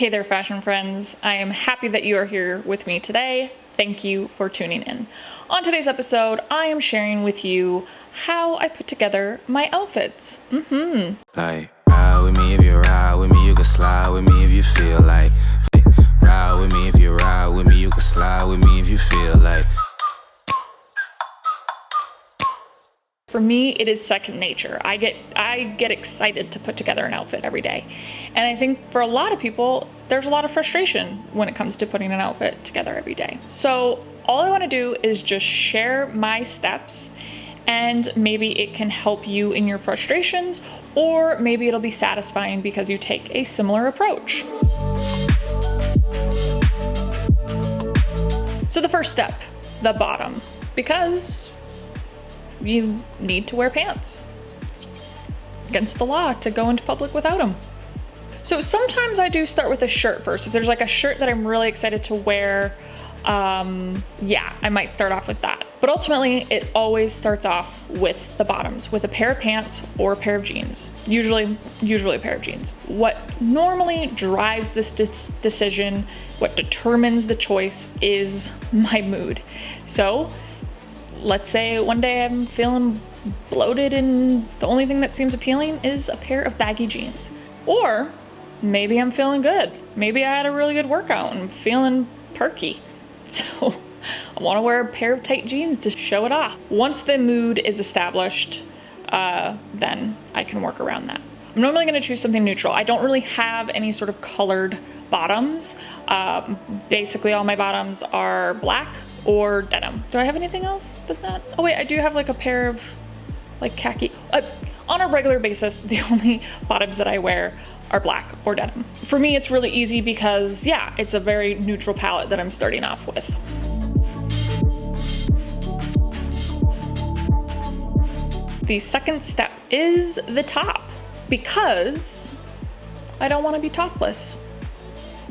Hey there, fashion friends. I am happy that you are here with me today. Thank you for tuning in. On today's episode, I am sharing with you how I put together my outfits. Like, ride with me if you ride with me, you can slide with me if you feel like. Ride with me if you ride with me, you can slide with me if you feel like. For me, it is second nature. I get excited to put together an outfit every day. And I think for a lot of people, there's a lot of frustration when it comes to putting an outfit together every day. So all I want to do is just share my steps, and maybe it can help you in your frustrations, or maybe it'll be satisfying because you take a similar approach. So the first step, the bottom, because you need to wear pants. It's against the law to go into public without them. So sometimes I do start with a shirt first. If there's like a shirt that I'm really excited to wear, I might start off with that. But ultimately, it always starts off with the bottoms, with a pair of pants or a pair of jeans. Usually a pair of jeans. What normally drives this decision, what determines the choice, is my mood. So let's say one day I'm feeling bloated and the only thing that seems appealing is a pair of baggy jeans. Or maybe I'm feeling good. Maybe I had a really good workout and I'm feeling perky. So I want to wear a pair of tight jeans to show it off. Once the mood is established, then I can work around that. I'm normally going to choose something neutral. I don't really have any sort of colored bottoms. Basically all my bottoms are black or denim. Do I have anything else than that? Oh wait, I do have like a pair of like khaki. On a regular basis, the only bottoms that I wear are black or denim. For me, it's really easy because it's a very neutral palette that I'm starting off with. The second step is the top, because I don't want to be topless.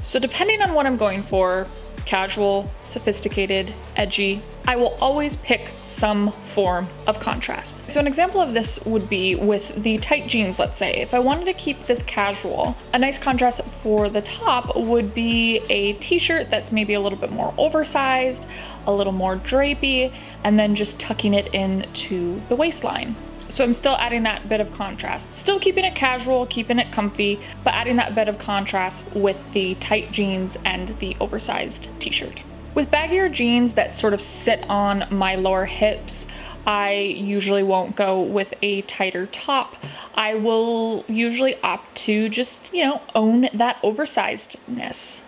So depending on what I'm going for, casual, sophisticated, edgy, I will always pick some form of contrast. So an example of this would be with the tight jeans, let's say. If I wanted to keep this casual, a nice contrast for the top would be a t-shirt that's maybe a little bit more oversized, a little more drapey, and then just tucking it into the waistline. So I'm still adding that bit of contrast. Still keeping it casual, keeping it comfy, but adding that bit of contrast with the tight jeans and the oversized t-shirt. With baggier jeans that sort of sit on my lower hips, I usually won't go with a tighter top. I will usually opt to just, own that oversizedness,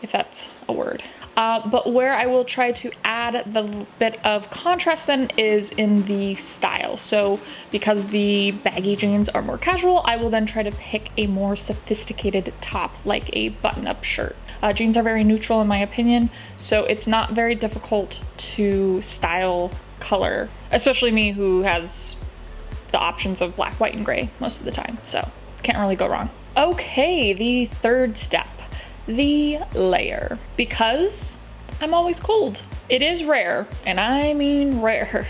if that's a word. But where I will try to add the bit of contrast then is in the style. So because the baggy jeans are more casual, I will then try to pick a more sophisticated top, like a button-up shirt. Jeans are very neutral in my opinion, so it's not very difficult to style color, especially me who has the options of black, white, and gray most of the time. So can't really go wrong. Okay, the third step. The layer, because I'm always cold. It is rare, and I mean rare,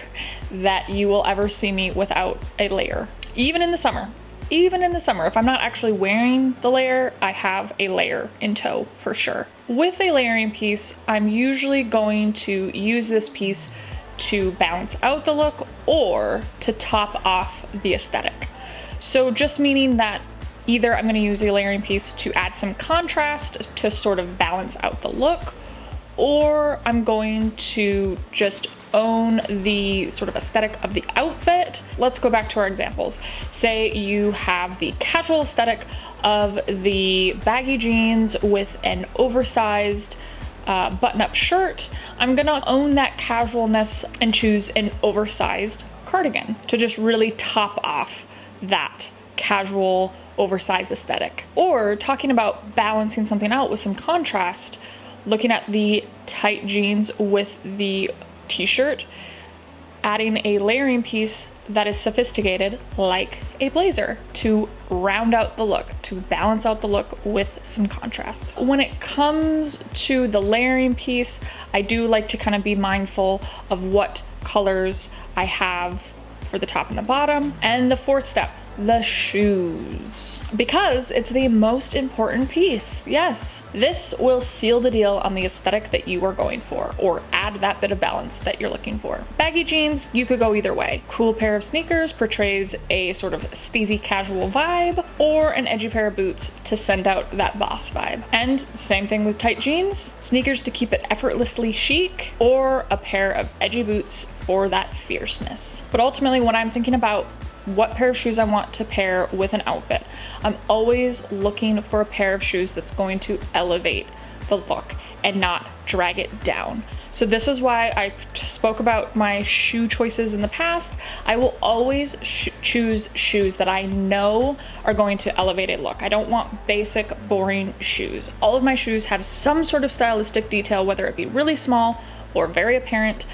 that you will ever see me without a layer. Even in the summer, if I'm not actually wearing the layer, I have a layer in tow for sure. With a layering piece, I'm usually going to use this piece to balance out the look or to top off the aesthetic. So just meaning that either I'm going to use a layering piece to add some contrast to sort of balance out the look, or I'm going to just own the sort of aesthetic of the outfit. Let's go back to our examples. Say you have the casual aesthetic of the baggy jeans with an oversized button-up shirt. I'm gonna own that casualness and choose an oversized cardigan to just really top off that casual oversized aesthetic. Or talking about balancing something out with some contrast, looking at the tight jeans with the t-shirt, adding a layering piece that is sophisticated like a blazer to round out the look, to balance out the look with some contrast. When it comes to the layering piece, I do like to kind of be mindful of what colors I have for the top and the bottom. And the fourth step, the shoes, because it's the most important piece. Yes, this will seal the deal on the aesthetic that you are going for, or add that bit of balance that you're looking for. Baggy jeans, you could go either way. Cool pair of sneakers portrays a sort of steezy casual vibe, or an edgy pair of boots to send out that boss vibe. And same thing with tight jeans, sneakers to keep it effortlessly chic, or a pair of edgy boots for that fierceness. But ultimately, when I'm thinking about what pair of shoes I want to pair with an outfit, I'm always looking for a pair of shoes that's going to elevate the look and not drag it down. So this is why I spoke about my shoe choices in the past. I will always choose shoes that I know are going to elevate a look. I don't want basic, boring shoes. All of my shoes have some sort of stylistic detail, whether it be really small or very apparent,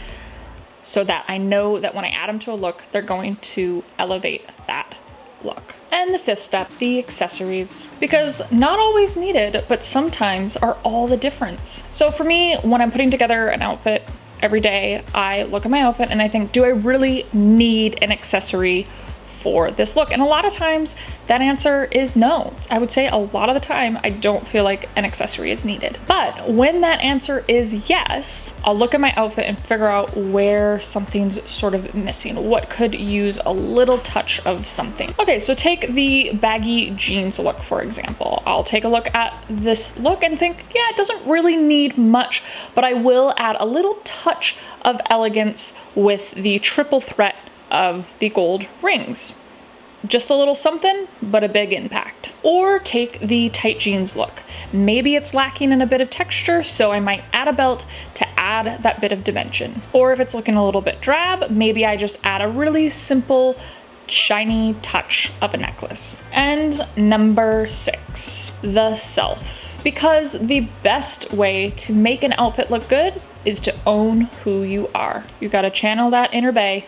so that I know that when I add them to a look, they're going to elevate that look. And the fifth step, the accessories, because not always needed, but sometimes are all the difference. So for me, when I'm putting together an outfit every day, I look at my outfit and I think, do I really need an accessory for this look? And a lot of times that answer is no. I would say a lot of the time I don't feel like an accessory is needed. But when that answer is yes, I'll look at my outfit and figure out where something's sort of missing, what could use a little touch of something. Okay, so take the baggy jeans look, for example. I'll take a look at this look and think, yeah, it doesn't really need much, but I will add a little touch of elegance with the triple threat of the gold rings. Just a little something, but a big impact. Or take the tight jeans look. Maybe it's lacking in a bit of texture, so I might add a belt to add that bit of dimension. Or if it's looking a little bit drab, maybe I just add a really simple, shiny touch of a necklace. And number 6, the self. Because the best way to make an outfit look good is to own who you are. You gotta channel that inner bae.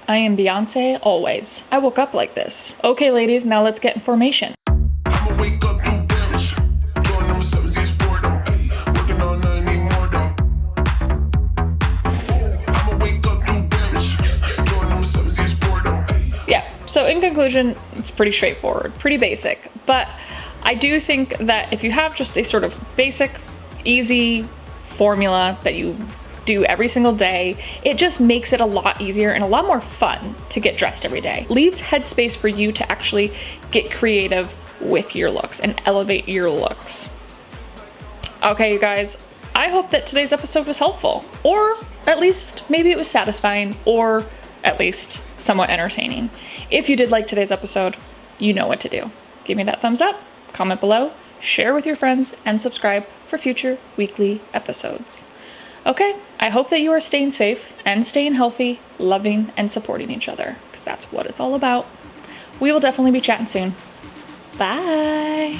I am Beyonce always. I woke up like this. Okay, ladies, now let's get in formation. I'ma wake up, do damage. Join them 7Z's boredom. Working all night, need more though. I'ma wake up, do damage. Join them 7Z's boredom. Yeah, so in conclusion, it's pretty straightforward, pretty basic. But I do think that if you have just a sort of basic, easy formula that you do every single day, it just makes it a lot easier and a lot more fun to get dressed every day. Leaves headspace for you to actually get creative with your looks and elevate your looks. Okay, you guys, I hope that today's episode was helpful, or at least maybe it was satisfying, or at least somewhat entertaining. If you did like today's episode, you know what to do. Give me that thumbs up, comment below, share with your friends, and subscribe for future weekly episodes. Okay, I hope that you are staying safe and staying healthy, loving and supporting each other, because that's what it's all about. We will definitely be chatting soon. Bye.